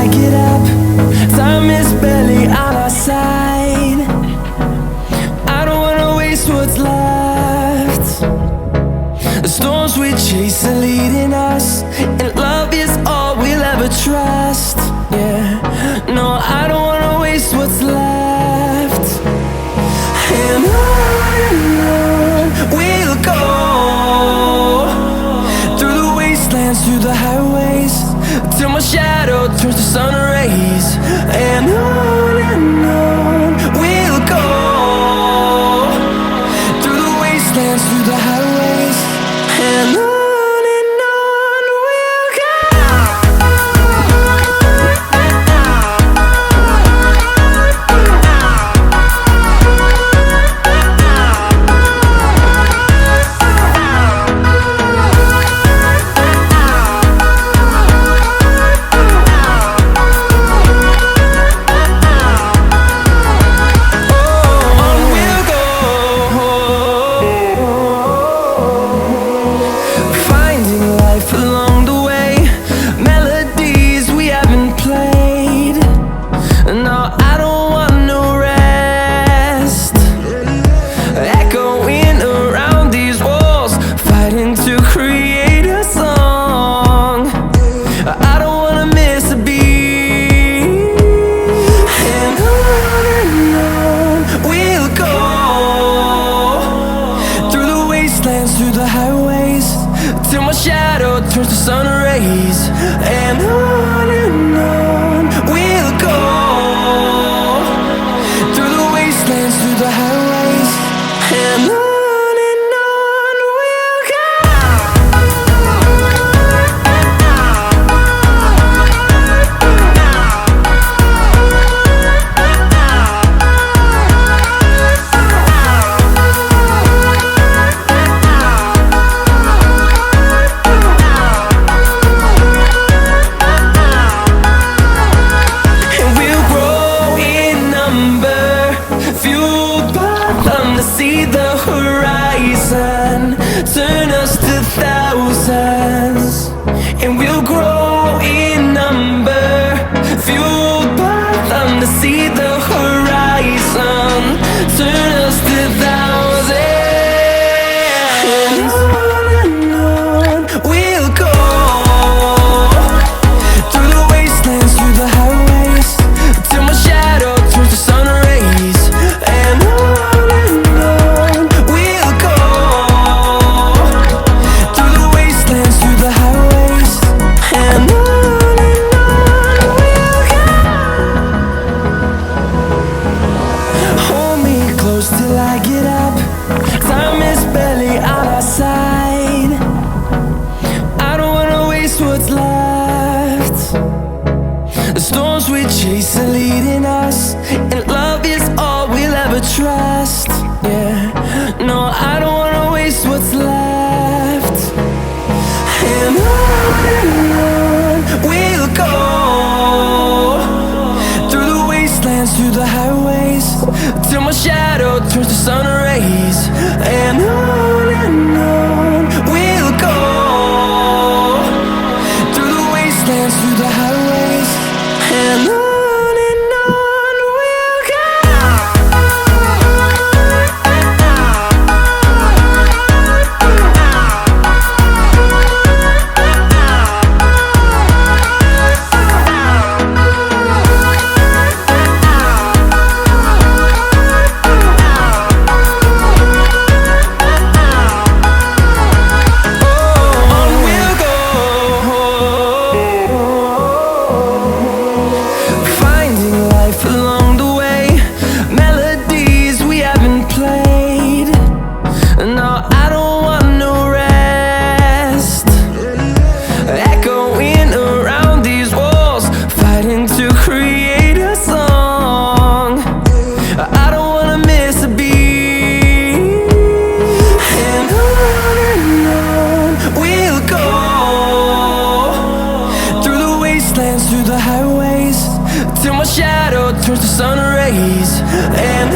I get up. Time is barely on our side. I don't wanna waste what's left. The storms we chase are leading us, and love is all we'll ever trust. Yeah, no, I don't wanna waste what's left. And on we'll go, through the wastelands, through the highways, till my shadow turns to sun rays. And on we'll go, through the wastelands, through the highways, and on we'll go. Through the highways, till my shadow turns to sun rays. And on we'll go, through the wastelands, through the highways, and on. See the horizon turn us to thousands, and we'll grow in number, fueled by them to see the horizon turn us to thousands. And on we'll go, through the wastelands, through the highways, till my shadow turns to sun rays. And till I get up, time is barely on our side. I don't wanna waste what's left. The storms we chase are leading us, and love is all we'll ever trust. Yeah, no, I don't wanna waste what's left. And on we'll go, through the wastelands, through the highways, till my shadow turns to sun rays. And on we'll go, through the wastelands, through the highways, and on we'll go. Through the highways, till my shadow turns to sun rays. And